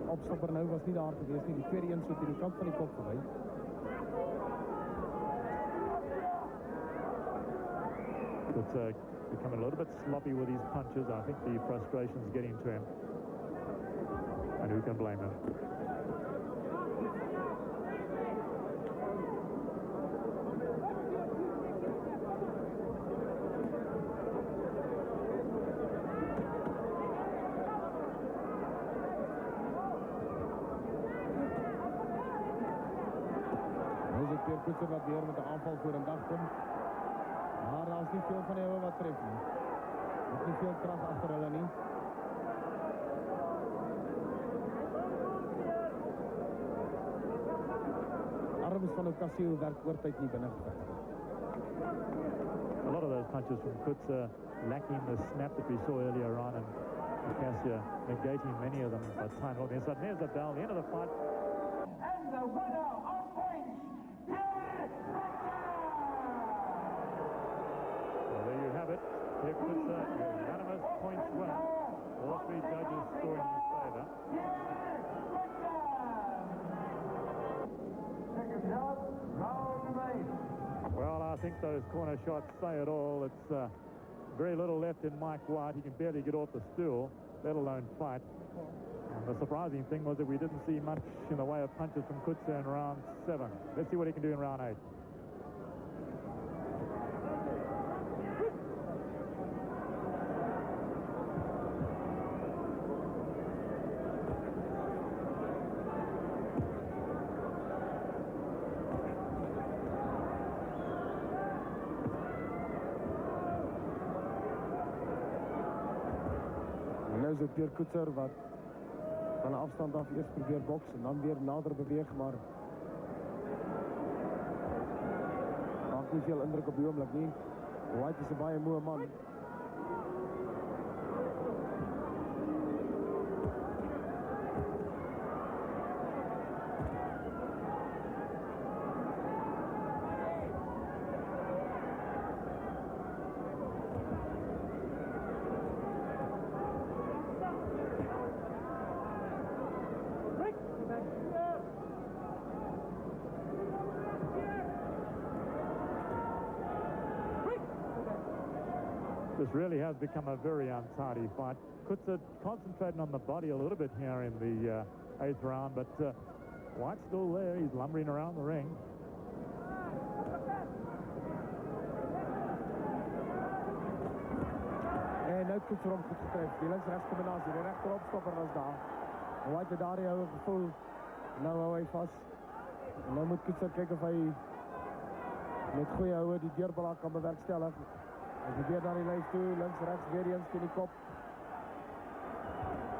Opstopper nou was niet daar geweest. Die tweede instoot in de kant van die kop voorbij. It's becoming a little bit sloppy with these punches. I think the frustration's getting to him. And who can blame him? Pierre Coetzer wat weer met de aanval voor een dag komt. Maar daar is niet veel van hem wat treft nie. Er is niet veel kracht achter hulle nie. Arms van Ocasio werk oortyd nie binne gevecht. A lot of those punches from Coetzer lacking the snap that we saw earlier on, and Coetzer negating many of them by time. There's a bell, the end of the fight. And the winner on points, Pierre Coetzer! Well, there you have it. Pierre Coetzer, unanimous points winner. All 3 judges scoring in his favour. Well, I think those corner shots say it all. It's very little left in Mike White. He can barely get off the stool, let alone fight. And the surprising thing was that we didn't see much in the way of punches from Coetzer in round 7. Let's see what he can do in round 8. Nou is het Pierre Coetzer wat van de afstand af eerst probeert boksen en dan weer nader beweeg, maar maakt niet veel indruk op die oomlik nie. White is een baie moe man. This really has become a very untidy fight. Coetzer concentrating on the body a little bit here in the 8th round, but White's still there. He's lumbering around the ring. En nou Coetzer om goed getreft. Die links-rechts combinatie. De rechteropstopper was daar. White daar die houwe gevoel. Nou hou hy vast. En nou moet Coetzer kijken of hij met goeie houwe die deurbelaak kan bewerkstelligen. Hij probeert naar die lijf toe, links, rechts, weer eens in die kop.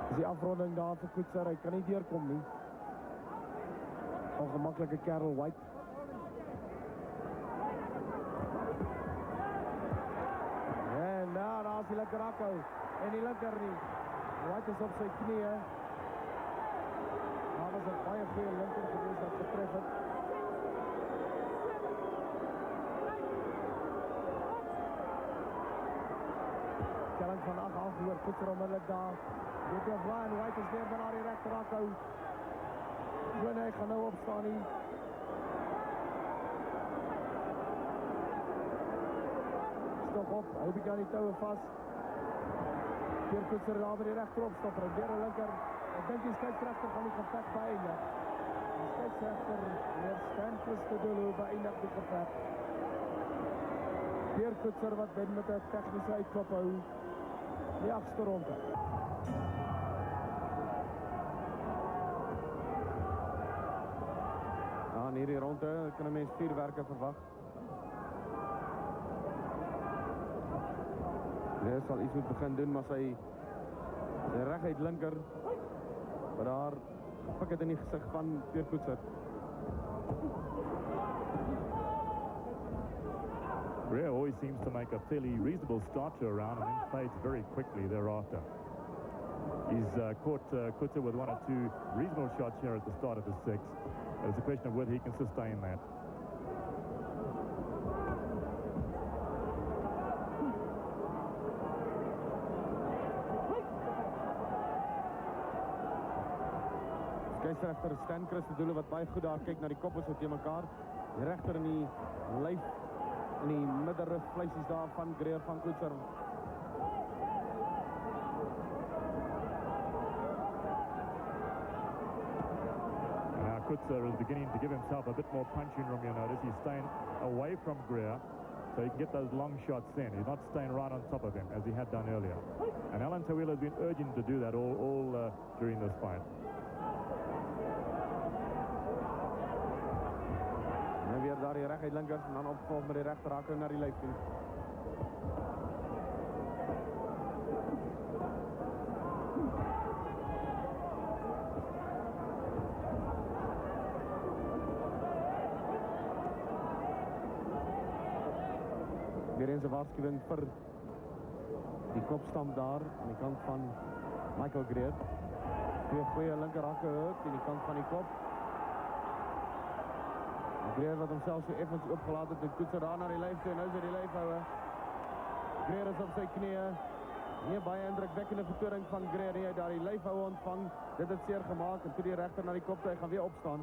Dus die afronding daar voor Coetzer, hij kan niet deurkomen nie. Ongemakkelijke kerel, White. En daar is die lekker akkou. En die linker niet. White is op zijn knieën. Daar was een baie goeie linker geweest dat getref het. Kelling van 8 afgehoord, Coetzer onmiddellijk daar. Dit is waar en White is weer bijna die rechter akkou. En hij gaat nou opstaan hier. Stok op, hoop ik aan die touwen vast. Pierre Coetzer daar weer die rechteropstopper. Weer een linker. Ik denk die scheidsrechter van die gevecht beëindigt. De scheidsrechter, meneer Stan Christodoulou, beëindigt die gevecht. Pierre Coetzer wat wint met de technische uitklop hou. Die 8e ronde. Ja, in hierdie ronde kan 'n mens 4 werke verwag. Hij zal iets moet begin doen, maar sy reguit linker Maar daar pik het in die gezicht van Pierre Coetzer. Pierre always seems to make a fairly reasonable start to a round and then fades very quickly thereafter. He's caught Coetzer with 1 or 2 reasonable shots here at the start of the 6th. But it's a question of whether he can sustain that. Skeieregter Stan Chris de Doele wat baie goed daar kyk na die koppe so teen mekaar. Die regter in die lyf in die middenrug vleisies daar van Greer van Coetzer. Now Coetzer is beginning to give himself a bit more punching room, you notice. He's staying away from Greer so he can get those long shots in. He's not staying right on top of him as he had done earlier. And Alan Tawila has been urging him to do that all during this fight. En weer daar die recht uit linkers en dan opgevolgd met die rechter hakken naar die lijf toe. Weer eens een waarschuwing voor die kopstamp daar aan die kant van Michael Greer. 2 goeie linker hakken aan die kant van die kop. Greer wat homself so effens opgelaat het, en Coetzer daar naar die lijf toe, en nou is hy die lijf houden. Greer is op sy knieën. Nie baie indrukwekkende vertoning van Greer, nie, hy daar die lijf houden ontvang. Dit het seer gemaakt, en toe die rechter naar die kop toe, hy gaan weer opstaan.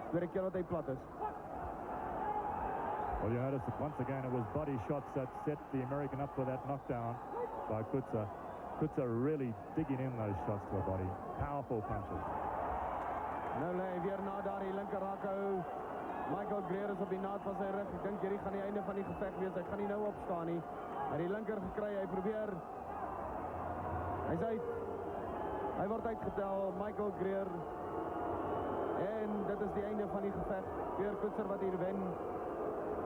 Tweede keer wat hy plat is. Well, you notice that once again it was body shots that set the American up for that knockdown by Coetzer. Coetzer really digging in those shots to the body. Powerful punches. Nou lê hy weer na daar die linker hakhou. Michael Greer is op die naad van sy rug. Ek dink hierdie gaan die einde van die geveg wees. Hy gaan nie nou opstaan nie. Hy het die linker gekry. Hy probeer. Hy's uit. Hy word uitgetel. Michael Greer. En dit is die einde van die geveg. Pierre Coetzer wat hier wen.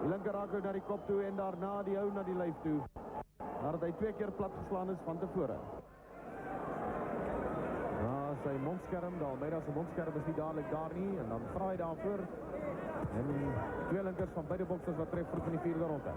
Die linker hakhou na die kop toe en daarna die hou na die lyf toe. Nadat hy 2 keer plat geslaan is van tevore. Sy mondskerm, de Almeida sy mondskerm is nie dadelijk daar nie, en dan vraai hy daarvoor. En 2 linkers van beide boksers wat tref vroeg in die 4de ronde.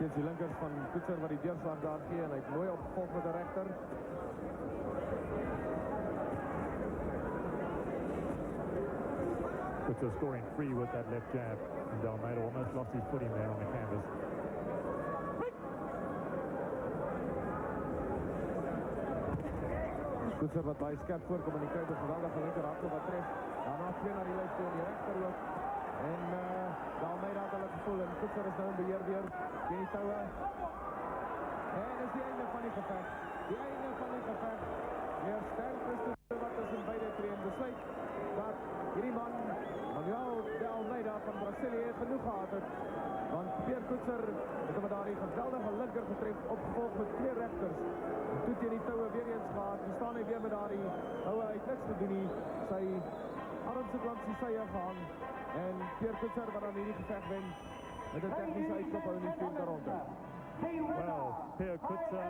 Steeds die linkers van Coetzer wat die deurslag daar gee en hy het mooi opgevolgd met de rechter. Coetzer scoring free with that left jab, and Almeida almost lost his footing there on the canvas. Coetzer wat baie skerp voorkom en die kruid een geweldige linker hakken wat tref. Daarna 2 naar die lijf toe en die rechter ook. En de Almeida had al het gevoel en Coetzer is nou in beheer weer. Teen die touwe. En is die einde van die gevecht. Die einde van die gevecht. Meer sterk is wat tussen beide treen besluit dat hierdie man, Manuel de Almeida van Brazilië, genoeg gehad het. Want Pierre Coetzer het hem daar die geweldige linker getref, opgevolgd met 2 rechters. En toe teen die touwe weer eens gehad. Nu staan hy weer met daar die ouwe uit niks te doen nie. Sy arms het langs die sye gehang. En Pierre Coetzer wat dan hierdie gevecht wen met een technische uitkop in die 4de ronde. Well, Pierre Coetzer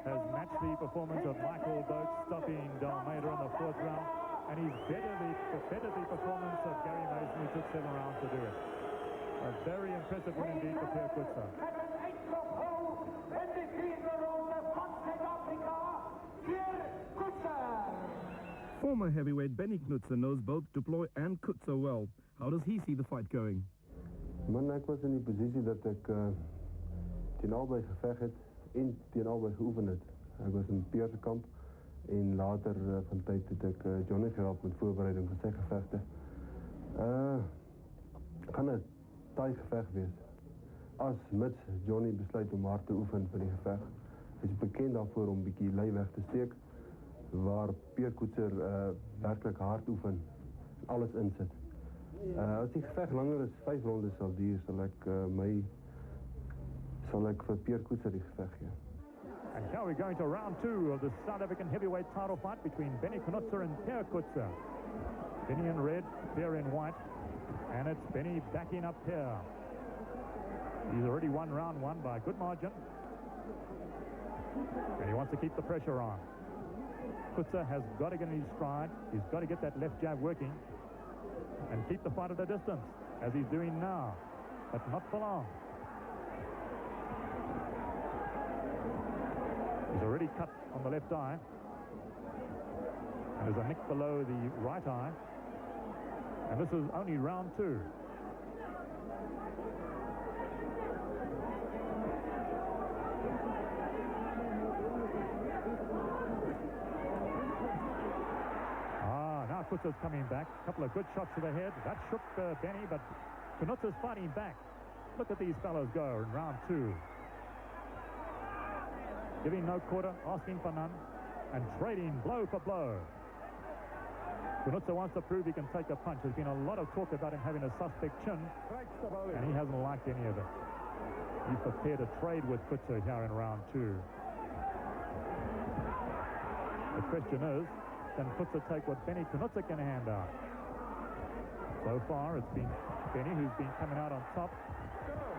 has matched the performance of Michael Doak, stopping Almeida in the 4th round, and he's bettered the performance of Gary Mason, who took 7 rounds to do it. A very impressive win indeed for Pierre Coetzer. Former heavyweight Benny Knudsen knows both Plooy and Coetzer well. How does he see the fight going? Man, ek was in die posisie dat ek teen albei geveg het en teen albei geoefen het. Ek was in Pierre se kamp en later van tyd het ek Johnny gehelp met voorbereiding van sy gevegte. Gaan 'n taai geveg wees. As mits Johnny besluit om hard te oefen vir die geveg. Hy is bekend daarvoor om bietjie lei weg te steek, waar Pierre Coetzer werklik hard oefen alles insit. As die geveg langer as 5 rondes sal duur, sal ek vir Pierre Coetzer die geveg gee. And now we're going to round 2 of the South African heavyweight title fight between Benny Coetzer and Pierre Coetzer. Benny in red, Pierre in white, and it's Benny backing up Pierre. He's already won round 1 by a good margin, and he wants to keep the pressure on. Coetzer has got to get in his stride. He's got to get that left jab working and keep the fight at a distance, as he's doing now, but not for long. He's already cut on the left eye, and there's a nick below the right eye, and this is only round 2. Now Coetzer's coming back. A couple of good shots to the head. That shook Benny, but Coetzer's fighting back. Look at these fellows go in round 2. Giving no quarter, asking for none, and trading blow for blow. Coetzer wants to prove he can take a punch. There's been a lot of talk about him having a suspect chin, and he hasn't liked any of it. He's prepared to trade with Coetzer here in round 2. The question is, can Coetzer take what Benny Coetzer can hand out? So far, it's been Benny who's been coming out on top.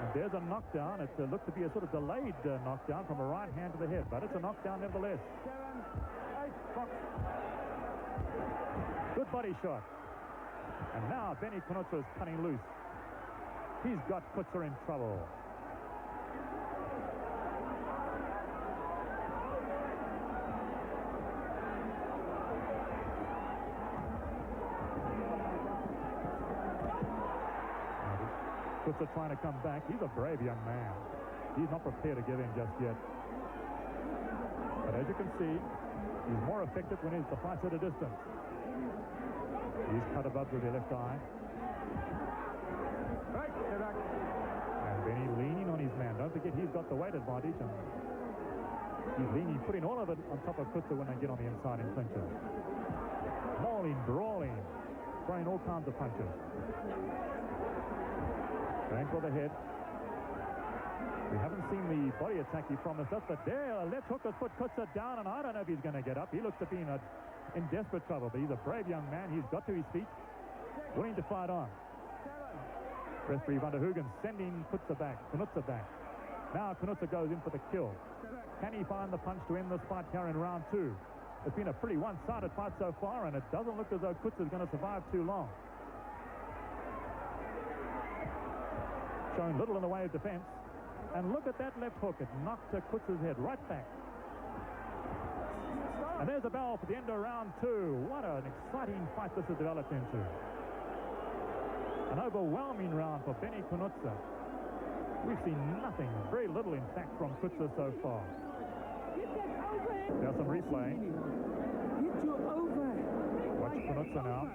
And there's a knockdown. It looked to be a sort of delayed knockdown from a right hand to the head, but it's a knockdown nevertheless. Good body shot. And now Benny Coetzer is cutting loose. He's got Coetzer in trouble. Coetzer trying to come back. He's a brave young man. He's not prepared to give in just yet. But as you can see, he's more effective when the fight's at a distance. He's cut above with the left eye. And Benny leaning on his man. Don't forget, he's got the weight advantage. And he's leaning, putting all of it on top of Coetzer when they get on the inside in clinches. Mauling, brawling, throwing all kinds of punches. Going for the head. We haven't seen the body attack he promised us, but there, a left hook has put Coetzer down, and I don't know if he's going to get up. He looks to be in desperate trouble, but he's a brave young man. He's got to his feet, willing to fight on. Referee Van der Hoogen sending Coetzer back. Now Coetzer goes in for the kill. Can he find the punch to end this fight here in round 2? It's been a pretty one-sided fight so far, and it doesn't look as though Coetzer's going to survive too long. Showing little in the way of defense. And look at that left hook. It knocked Coetzer's head right back. And there's a bell for the end of round 2. What an exciting fight this has developed into. An overwhelming round for Benny Coetzer. We've seen nothing, very little in fact, from Coetzer so far. There's some replay. Watch Coetzer now.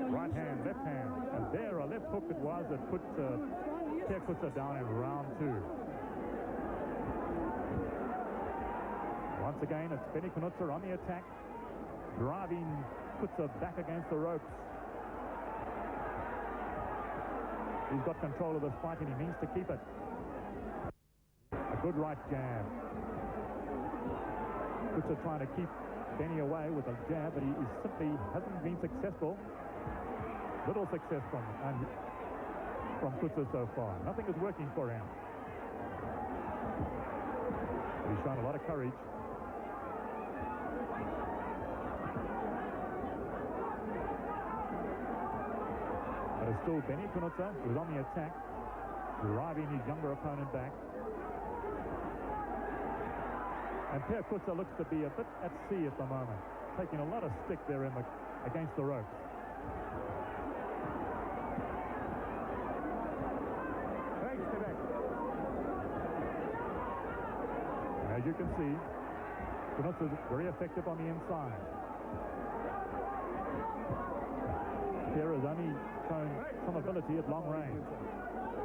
Right hand, left hand. And there, a left hook it was that put Pierre Coetzer down in round 2. Once again, it's Benny Coetzer on the attack, driving Coetzer back against the ropes. He's got control of this fight, and he means to keep it. A good right jab. Coetzer trying to keep Benny away with a jab, but he simply hasn't been successful. Little success from Coetzer so far. Nothing is working for him. But he's shown a lot of courage. But it's still Benny Coetzer who's on the attack, driving his younger opponent back. And Pierre Coetzer looks to be a bit at sea at the moment, taking a lot of stick there against the ropes. As you can see, Coetzer is very effective on the inside. Pierre has only shown some ability at long range.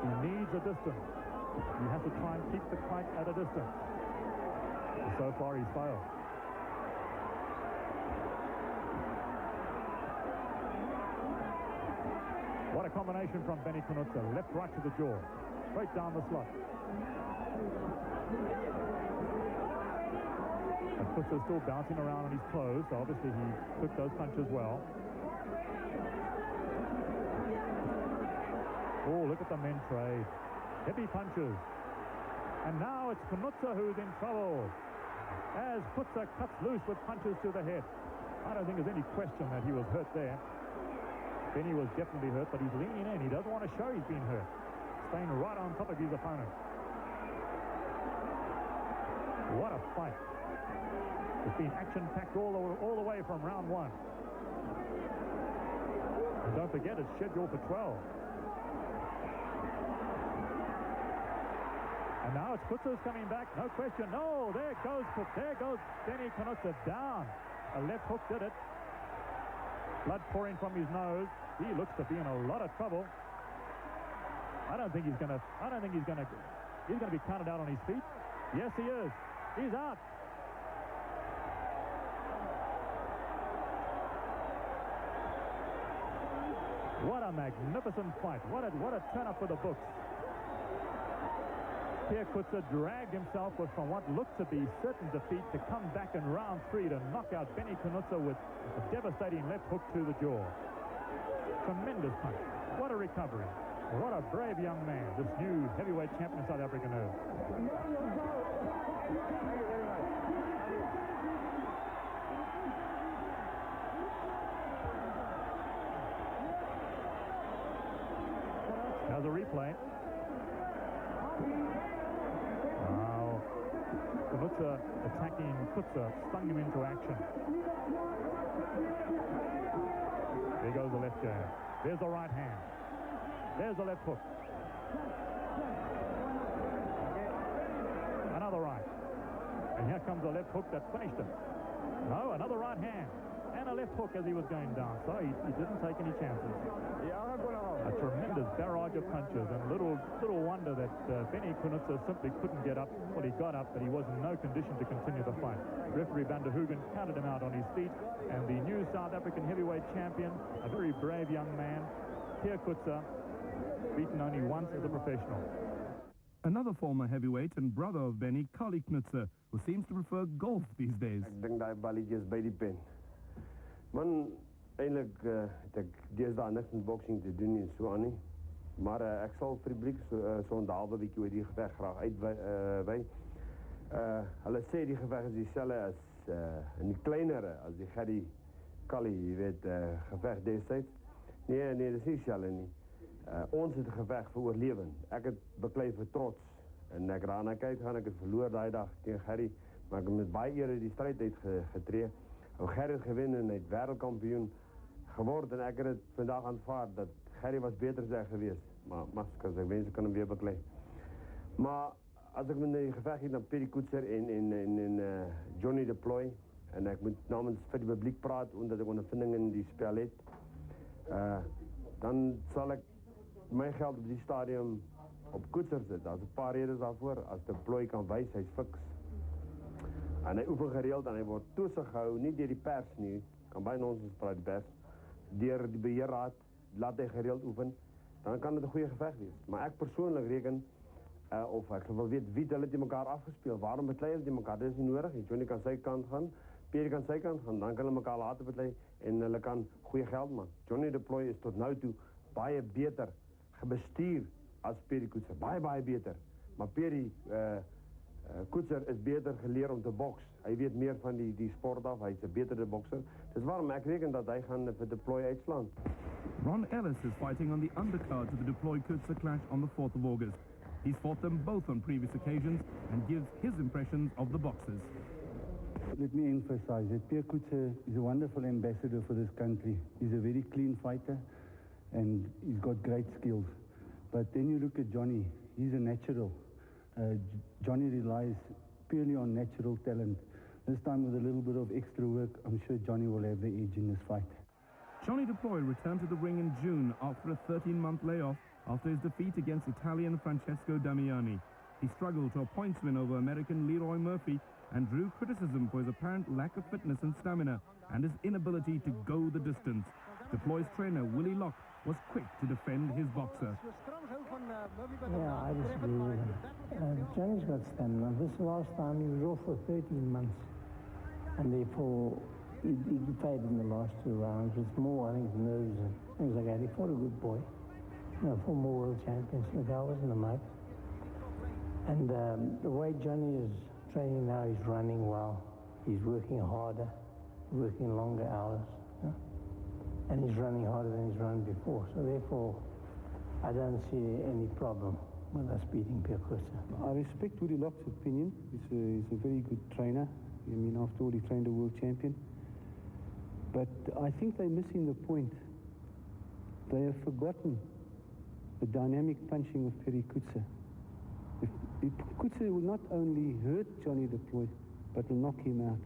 He needs a distance. He has to try and keep the fight at a distance. And so far, he's failed. What a combination from Benny Coetzer. Left, right to the jaw. Straight down the slot. And Coetzer still bouncing around on his toes, so obviously he took those punches well. Oh, look at the men trade. Heavy punches. And now it's Coetzer who's in trouble, as Coetzer cuts loose with punches to the head. I don't think there's any question that he was hurt there. Benny was definitely hurt, but he's leaning in. He doesn't want to show he's been hurt. Staying right on top of his opponent. What a fight. It's been action-packed all the way from round one. And don't forget, it's scheduled for 12. And now it's Coetzer's coming back, no question. No, there goes Benny Coetzer down. A left hook did it. Blood pouring from his nose. He looks to be in a lot of trouble. I don't think he's going to be counted out on his feet. Yes, he is. He's out. What a magnificent fight. What a turn up for the books. Pierre Coetzer dragged himself from what looked to be certain defeat to come back in round 3 to knock out Benny Coetzer with a devastating left hook to the jaw. Tremendous punch. What a recovery. What a brave young man this new heavyweight champion South African is. There's a replay. Wow. Coetzer attacking Coetzer, stung him into action. There goes the left jab. There's the right hand. There's the left hook. Another right. And here comes the left hook that finished him. No, another right hand. And a left hook as he was going down. So he didn't take any chances. A tremendous barrage of punches, and little wonder that Benny Coetzer simply couldn't get up. Well, he got up, but he was in no condition to continue the fight. Referee Van der Hoogen counted him out on his feet, and the new South African heavyweight champion, a very brave young man, Pierre Coetzer, beaten only once as a professional. Another former heavyweight and brother of Benny, Carly Coetzer, who seems to prefer golf these days. Ek dink daai balletjie is by die pen. Man, eintlik het ek deesdae niks met boksing te doen en so aan nie. Maar ek sal vir die publiek so 'n halwe bietjie oor die geveg graag uitwy. Hulle sê die geveg is dieselfde as in die kleinere as die Gerry Kali, jy weet, geveg destyds. Nee, dis nie dieselfde nie. Ons het 'n geveg vir oorlewing. Ek het beklei vir trots. En ek daarna kyk, gaan ek het verloor daai dag teen Gerry, maar ek het met baie eer die stryd uitgetree. Gerry het gewen en hy het wêreldkampioen geword, en ek het dit vandag aanvaar dat Gerry was beter as ek geweest. Maar maskers, ek wens ek kan hom weer beklei. Maar as ek met die geveg het dan Pierre Coetzer en Johnny de Plooy, en ek moet namens vir die publiek praat omdat ek ondervinding in die spel het, dan sal ek my geld op die stadium op Coetzer sit. Daar's 'n paar redes daarvoor. As de Plooy kan wys hy's fiks en hy oefen gereeld en hy word toesig gehou, nie deur die pers nie, kan baie nonsens praat die pers, deur die beheerraad, laat hy gereeld oefen, dan kan dit 'n goeie geveg wees. Maar ek persoonlik reken, of ek wil weet wie hulle te mekaar afgespeel, waarom beklei hulle te mekaar, dit is nie nodig nie. Johnny kan sy kant gaan, Pierre kan sy kant gaan, dan kan hulle mekaar later beklei en hulle kan goeie geld maak. Johnny de Plooy is tot nou toe baie beter gebestuur as Pierre Coetzer, baie beter. Maar Pierre Coetzer is beter geleer om te boks. Hy weet meer van die sport af, hy's 'n betere bokser. Dis waarom ek reken dat hy gaan vir de Plooy uitslaan. Ron Ellis is fighting on the undercard to the de Plooy-Coetzer clash on the 4th of August. He's fought them both on previous occasions and gives his impressions of the boxers. Let me emphasize that Pierre Coetzer is a wonderful ambassador for this country. He's a very clean fighter and he's got great skills. But then you look at Johnny, he's a natural. Johnny relies purely on natural talent. This time with a little bit of extra work, I'm sure Johnny will have the edge in this fight. Johnny de Plooy returned to the ring in June after a 13-month layoff after his defeat against Italian Francesco Damiani. He struggled to a points win over American Leroy Murphy and drew criticism for his apparent lack of fitness and stamina and his inability to go the distance. Deploy's trainer, Willie Locke, was quick to defend his boxer. Yeah, I disagree with him. Johnny's got stamina. This last time he was off for 13 months. And therefore, he faded in the last 2 rounds. It's more, I think, nerves and things like that. He fought a good boy. You know, former world champions. The guy was in the mud. And the way Johnny is training now, he's running well. He's working harder, working longer hours. You know? And he's running harder than he's run before. So therefore, I don't see any problem with us beating Pierre Coetzer. I respect Willie Locke's opinion. He's a very good trainer. I mean, after all, he trained a world champion. But I think they're missing the point. They have forgotten the dynamic punching of Pierre Coetzer. If Coetzer will not only hurt Johnny Deploy, but will knock him out.